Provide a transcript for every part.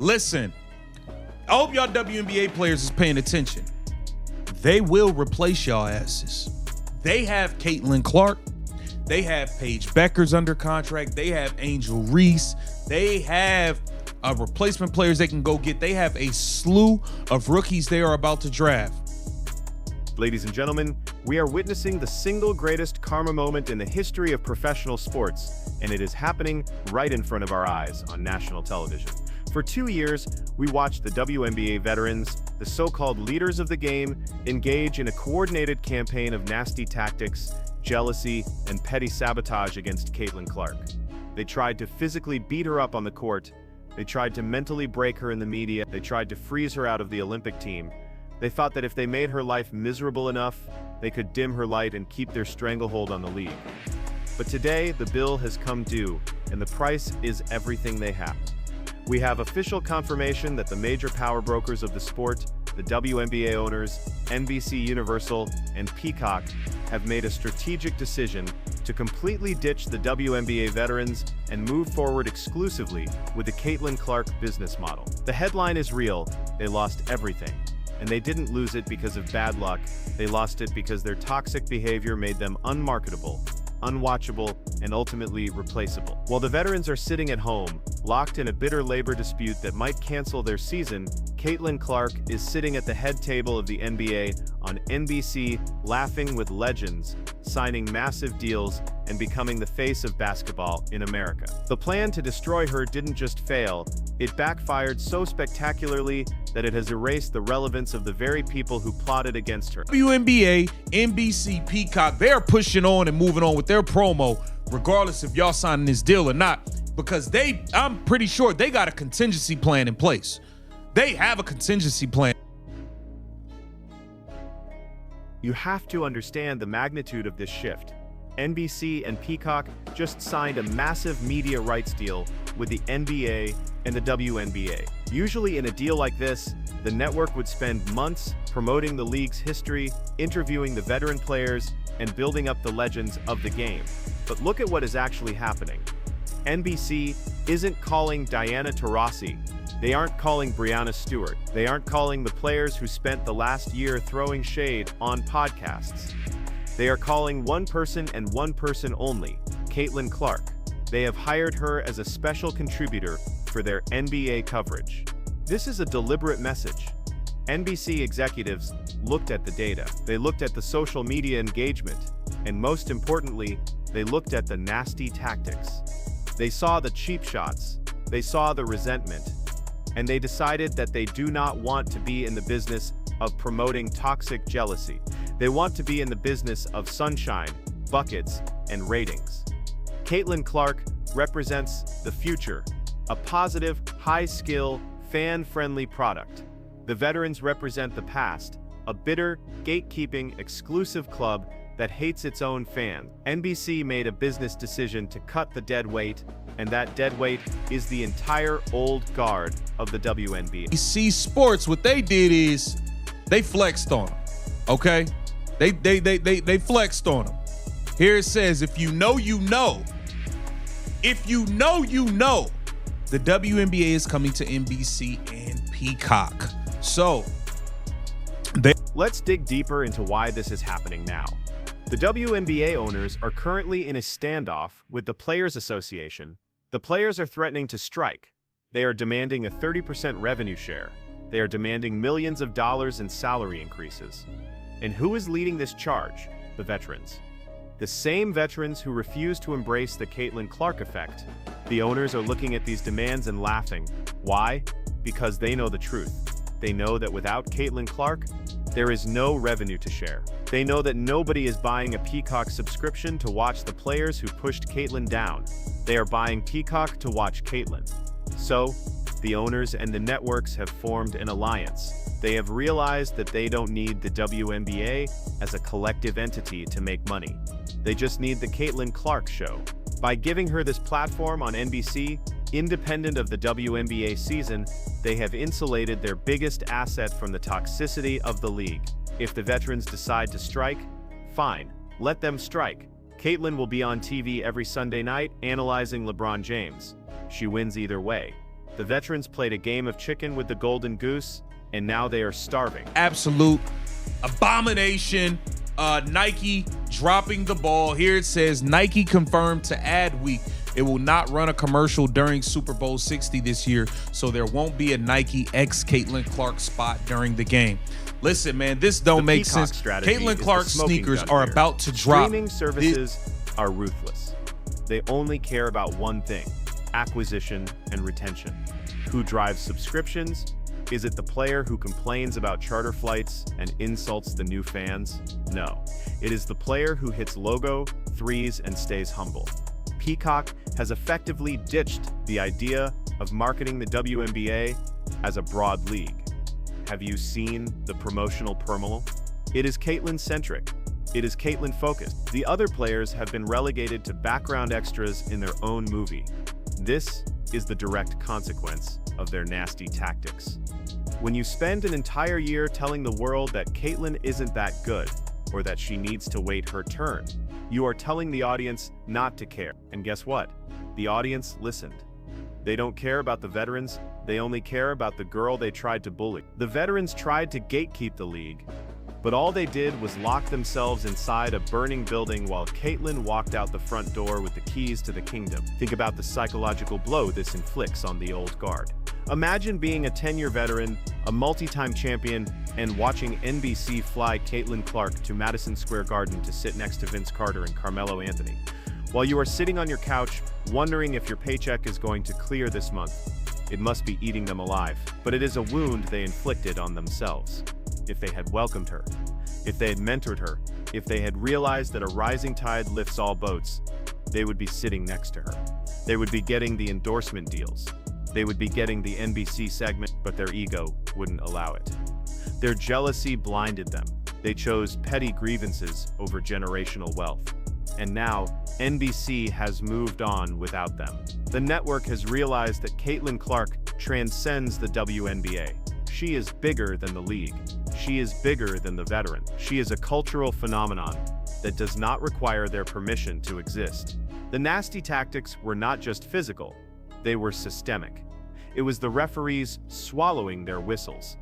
Listen, I hope y'all WNBA players is paying attention. They will replace y'all asses. They have Caitlin Clark. They have Paige Beckers under contract. They have Angel Reese. They have replacement players they can go get. They have a slew of rookies they are about to draft. Ladies and gentlemen, we are witnessing the single greatest karma moment in the history of professional sports, and it is happening right in front of our eyes on national television. For 2 years, we watched the WNBA veterans, the so-called leaders of the game, engage in a coordinated campaign of nasty tactics, jealousy, and petty sabotage against Caitlin Clark. They tried to physically beat her up on the court. They tried to mentally break her in the media. They tried to freeze her out of the Olympic team. They thought that if they made her life miserable enough, they could dim her light and keep their stranglehold on the league. But today, the bill has come due, and the price is everything they have. We have official confirmation that the major power brokers of the sport, the WNBA owners, NBC Universal, and Peacock, have made a strategic decision to completely ditch the WNBA veterans and move forward exclusively with the Caitlin Clark business model. The headline is real. They lost everything. And they didn't lose it because of bad luck. They lost it because their toxic behavior made them unmarketable, unwatchable, and ultimately replaceable. While the veterans are sitting at home, locked in a bitter labor dispute that might cancel their season, Caitlin Clark is sitting at the head table of the NBA on NBC, laughing with legends, signing massive deals, and becoming the face of basketball in America. The plan to destroy her didn't just fail, it backfired so spectacularly that it has erased the relevance of the very people who plotted against her. WNBA, NBC, Peacock, they're pushing on and moving on with their promo, regardless if y'all signing this deal or not, because I'm pretty sure they got a contingency plan in place. They have a contingency plan. You have to understand the magnitude of this shift. NBC and Peacock just signed a massive media rights deal with the NBA and the WNBA. Usually in a deal like this, the network would spend months promoting the league's history, interviewing the veteran players, and building up the legends of the game. But look at what is actually happening. NBC isn't calling Diana Taurasi. They aren't calling Breanna Stewart. They aren't calling the players who spent the last year throwing shade on podcasts. They are calling one person and one person only, Caitlin Clark. They have hired her as a special contributor for their NBA coverage. This is a deliberate message. NBC executives looked at the data. They looked at the social media engagement. And most importantly, they looked at the nasty tactics. They saw the cheap shots. They saw the resentment. And they decided that they do not want to be in the business of promoting toxic jealousy. They want to be in the business of sunshine, buckets, and ratings. Caitlin Clark represents the future, a positive, high-skill, fan-friendly product. The veterans represent the past, a bitter, gatekeeping, exclusive club that hates its own fans. NBC made a business decision to cut the dead weight, and that dead weight is the entire old guard of the WNBA. NBC Sports, what they did is they flexed on them, okay? They flexed on them. Here it says, if you know, you know. If you know, you know. The WNBA is coming to NBC and Peacock. So, let's dig deeper into why this is happening now. The WNBA owners are currently in a standoff with the Players Association. The players are threatening to strike. They are demanding a 30% revenue share. They are demanding millions of dollars in salary increases. And who is leading this charge? The veterans. The same veterans who refuse to embrace the Caitlin Clark effect. The owners are looking at these demands and laughing. Why? Because they know the truth. They know that without Caitlin Clark, there is no revenue to share. They know that nobody is buying a Peacock subscription to watch the players who pushed Caitlin down. They are buying Peacock to watch Caitlin. So, the owners and the networks have formed an alliance. They have realized that they don't need the WNBA as a collective entity to make money. They just need the Caitlin Clark show. By giving her this platform on NBC, independent of the WNBA season, they have insulated their biggest asset from the toxicity of the league. If the veterans decide to strike, fine, let them strike. Caitlin will be on TV every Sunday night analyzing LeBron James. She wins either way. The veterans played a game of chicken with the golden goose, and now they are starving. Absolute abomination. Nike dropping the ball. Here it says Nike confirmed to Adweek it will not run a commercial during Super Bowl 60 this year, so there won't be a Nike X Caitlin Clark spot during the game. Listen, man, this don't make sense. Caitlin Clark's sneakers are about to drop. Streaming services are ruthless. They only care about one thing: acquisition and retention. Who drives subscriptions? Is it the player who complains about charter flights and insults the new fans? No. It is the player who hits logo, threes, and stays humble. Peacock has effectively ditched the idea of marketing the WNBA as a broad league. Have you seen the promotional promo? It is Caitlyn-centric. It is Caitlyn-focused. The other players have been relegated to background extras in their own movie. This is the direct consequence of their nasty tactics. When you spend an entire year telling the world that Caitlyn isn't that good, or that she needs to wait her turn, you are telling the audience not to care. And guess what? The audience listened. They don't care about the veterans, they only care about the girl they tried to bully. The veterans tried to gatekeep the league, but all they did was lock themselves inside a burning building while Caitlyn walked out the front door with the keys to the kingdom. Think about the psychological blow this inflicts on the old guard. Imagine being a 10-year veteran, a multi-time champion, and watching NBC fly Caitlin Clark to Madison Square Garden to sit next to Vince Carter and Carmelo Anthony. While you are sitting on your couch, wondering if your paycheck is going to clear this month, it must be eating them alive. But it is a wound they inflicted on themselves. If they had welcomed her, if they had mentored her, if they had realized that a rising tide lifts all boats, they would be sitting next to her. They would be getting the endorsement deals. They would be getting the NBC segment, but their ego wouldn't allow it. Their jealousy blinded them. They chose petty grievances over generational wealth. And now, NBC has moved on without them. The network has realized that Caitlin Clark transcends the WNBA. She is bigger than the league. She is bigger than the veteran. She is a cultural phenomenon that does not require their permission to exist. The nasty tactics were not just physical, they were systemic. It was the referees swallowing their whistles.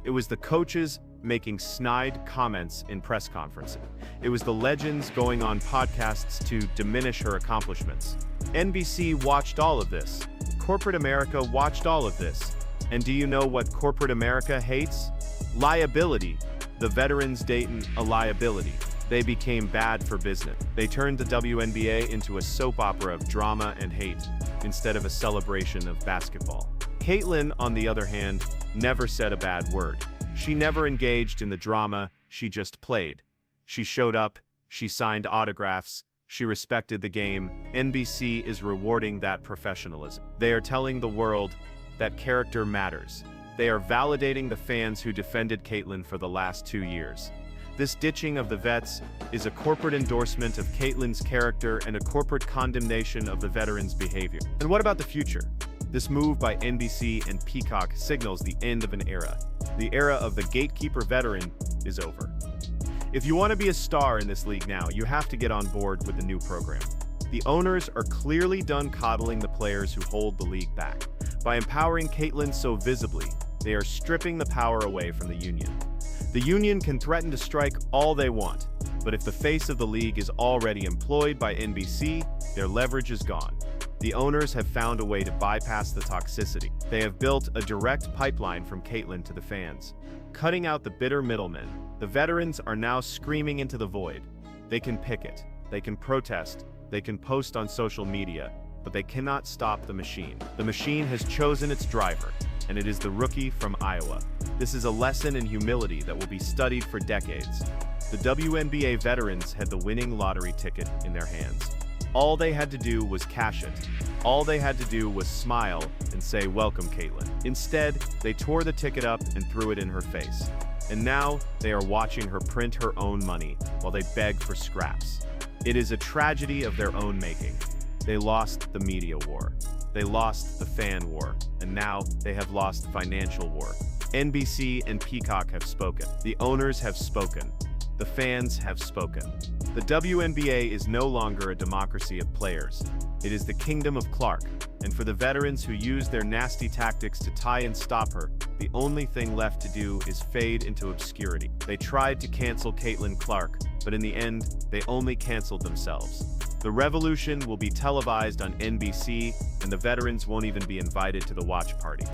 It was the coaches making snide comments in press conferences. It was the legends going on podcasts to diminish her accomplishments. NBC watched all of this. Corporate America watched all of this. And do you know what corporate America hates? Liability. The veterans Dayton a liability. They became bad for business. They turned the WNBA into a soap opera of drama and hate, instead of a celebration of basketball. Caitlyn, on the other hand, never said a bad word. She never engaged in the drama, she just played. She showed up, she signed autographs, she respected the game. NBC is rewarding that professionalism. They are telling the world that character matters. They are validating the fans who defended Caitlyn for the last 2 years. This ditching of the vets is a corporate endorsement of Caitlyn's character and a corporate condemnation of the veterans' behavior. And what about the future? This move by NBC and Peacock signals the end of an era. The era of the gatekeeper veteran is over. If you want to be a star in this league now, you have to get on board with the new program. The owners are clearly done coddling the players who hold the league back. By empowering Caitlyn so visibly, they are stripping the power away from the union. The union can threaten to strike all they want, but if the face of the league is already employed by NBC, their leverage is gone. The owners have found a way to bypass the toxicity. They have built a direct pipeline from Caitlyn to the fans, cutting out the bitter middlemen. The veterans are now screaming into the void. They can picket, they can protest, they can post on social media, but they cannot stop the machine. The machine has chosen its driver, and it is the rookie from Iowa. This is a lesson in humility that will be studied for decades. The WNBA veterans had the winning lottery ticket in their hands. All they had to do was cash it. All they had to do was smile and say, "Welcome, Caitlyn." Instead, they tore the ticket up and threw it in her face. And now, they are watching her print her own money while they beg for scraps. It is a tragedy of their own making. They lost the media war. They lost the fan war. And now, they have lost the financial war. NBC and Peacock have spoken. The owners have spoken. The fans have spoken. The WNBA is no longer a democracy of players. It is the kingdom of Clark, And for the veterans who used their nasty tactics to tie and stop her, the only thing left to do is fade into obscurity. They tried to cancel Caitlin Clark, but in the end, they only canceled themselves. The revolution will be televised on NBC, and the veterans won't even be invited to the watch party.